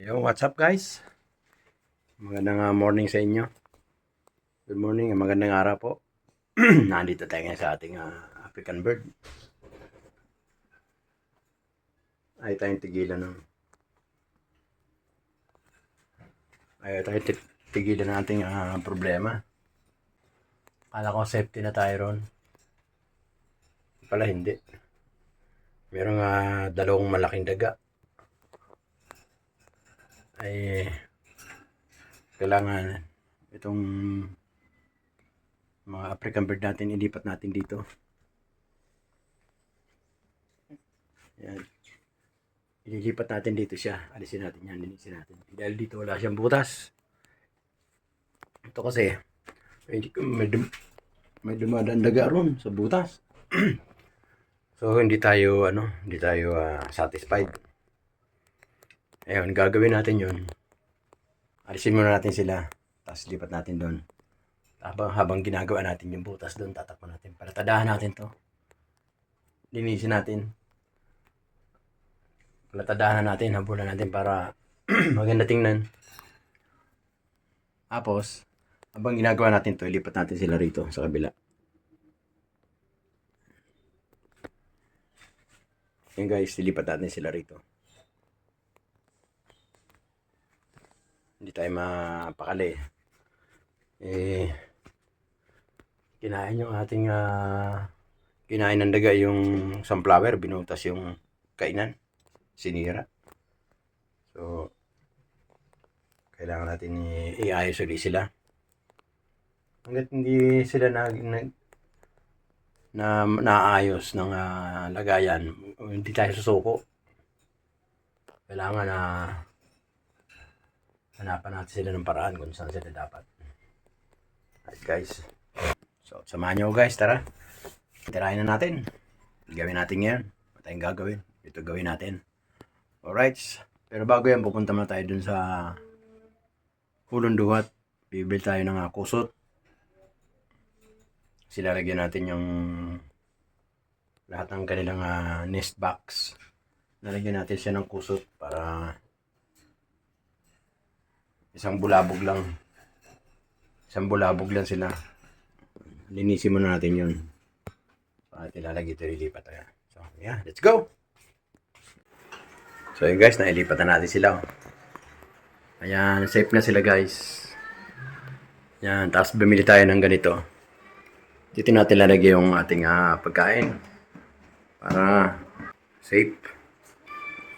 Yo, what's up guys? Magandang morning sa inyo. Good morning, magandang araw po. Nandito tayo ngayon sa ating African bird. Ayaw tayong tigilan ng tigilan ng ating problema. Kala ko safety na tayo ron. Pala hindi. Merong dalawang malaking daga. Ay kailangan itong mga African bird natin ilipat natin dito. Yan. Ililipat natin dito siya. Alisin natin yan. Linisin natin. Dahil dito wala siyang butas. Ito kasi may dumadaan daga ron sa butas. So hindi tayo satisfied. Ayun, gagawin natin yun. Alisin muna natin sila. Tapos lipat natin doon. Habang ginagawa natin yung butas doon, tatakpan natin. Palatadahan natin to. Linisin natin. Palatadahan natin, habulan natin para maganda tingnan. Tapos, habang ginagawa natin to, ilipat natin sila rito sa kabila. Yan guys, ilipat natin sila rito. Hindi tayo mapakali. Kinain yung ating kinain ng daga yung sunflower, binutas yung kainan, sinira. So kailangan natin iayos ulit sila. Hanggat hindi sila naayos ng lagayan, hindi tayo susuko. Kailangan hanapan natin sila ng paraan kung saan sila dapat. Alright guys. So, samahan nyo guys, tara. Tirahin na natin. Gawin natin yan. Ano tayong gagawin? Ito gawin natin. Alright. Pero bago yan, pupunta na tayo dun sa Hulong Duhat. Bibili tayo ng kusot. Silalagyan natin yung lahat ng kanilang nest box. Nalagyan natin siya ng kusot para isang bulabog lang sila. Linisin muna natin yun. At ilalagay ito, ilipat tayo. So yeah, let's go. So yun guys, nailipat na natin sila. Ayan, safe na sila guys. Ayan, tapos bumili tayo ng ganito. Dito natin lalagay yung ating pagkain para safe.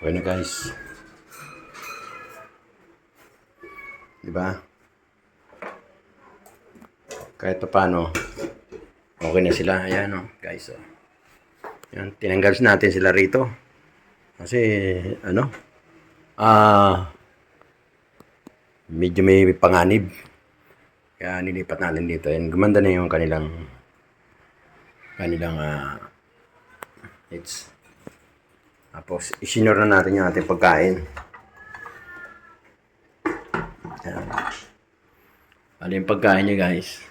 Okay na guys. Diba? Kahit pa paano, okay na sila. Ayan guys. Ayan, tinanggal natin sila rito. Kasi, medyo may panganib. Kaya nilipat natin dito. Ayan, gumanda na yung kanilang it's. Tapos, isinure na natin yung ating pagkain. Ayan. Ano yung pagkain niya guys?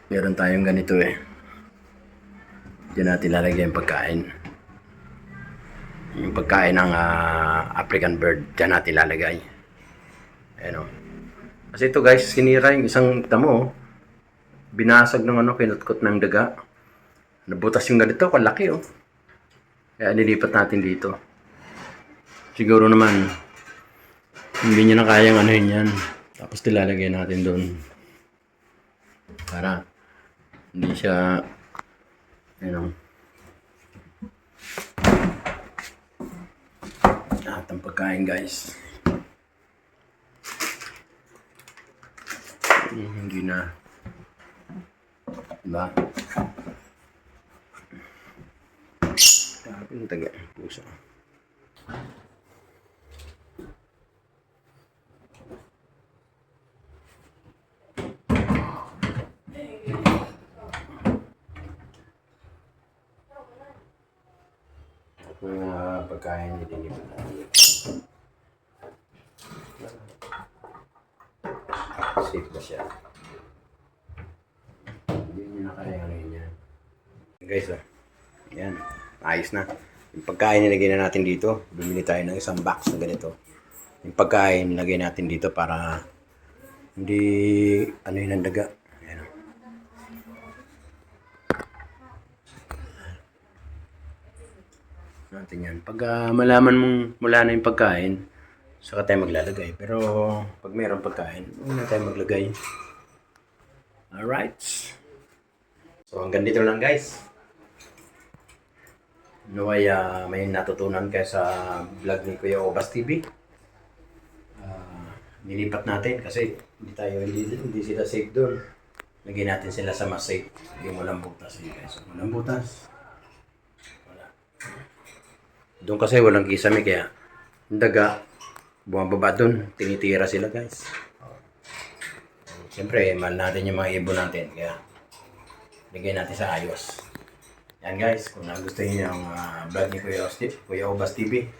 Meron tayong ganito Diyan natin lalagyan yung pagkain. Yung pagkain ng African bird. Diyan natin lalagay. Ayan o. Kasi ito guys, sinira yung isang tamo. Binasag ng kinutkot ng daga. Nabutas yung ganito, kalaki Kaya nilipat natin dito. Siguro naman hindi niya na kayang yan. Tapos nilalagay natin doon. Para hindi siya lahat ng pagkain guys. Hindi na. Diba? Grabe yung taga. Puso. Kung pagkain niya din yung safe na siya. Hindi niya na kaya yan. Guys, yan. Ayos na. Yung pagkain nilagay na natin dito. Bumili tayo ng isang box na ganito. Yung pagkain nilagay natin dito para hindi ano yun ang daga. Ayan. Natin yan. Pag malaman mong mula na yung pagkain, saka tayo maglalagay. Pero pag mayroong pagkain, huwag na tayo maglagay. Alright. So hanggang dito lang guys. Naway may natutunan kayo sa vlog ni Kuya Obas TV. Nilipat natin kasi hindi sila safe doon. Lagyan natin sila sa mas safe. Yung walang butas. So, walang butas. Wala. Doon kasi walang kisame kaya yung daga bumababa doon. Tinitira sila guys. Siyempre, mahal natin yung mga ibon natin. Kaya lagyan natin sa ayos. Yan guys, kung nagustuhan niyo yung vlog ni Kuya Obas TV,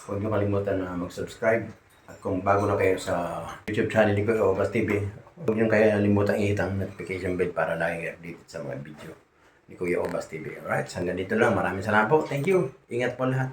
huwag niyo kalimutan na mag-subscribe. At kung bago na kayo sa YouTube channel ni Kuya Obas TV, huwag niyo kalimutan i-hit ang notification bell para lagi updated sa mga video ni Kuya Obas TV. Alright, hanggang dito lang. Maraming salamat po. Thank you. Ingat po lahat.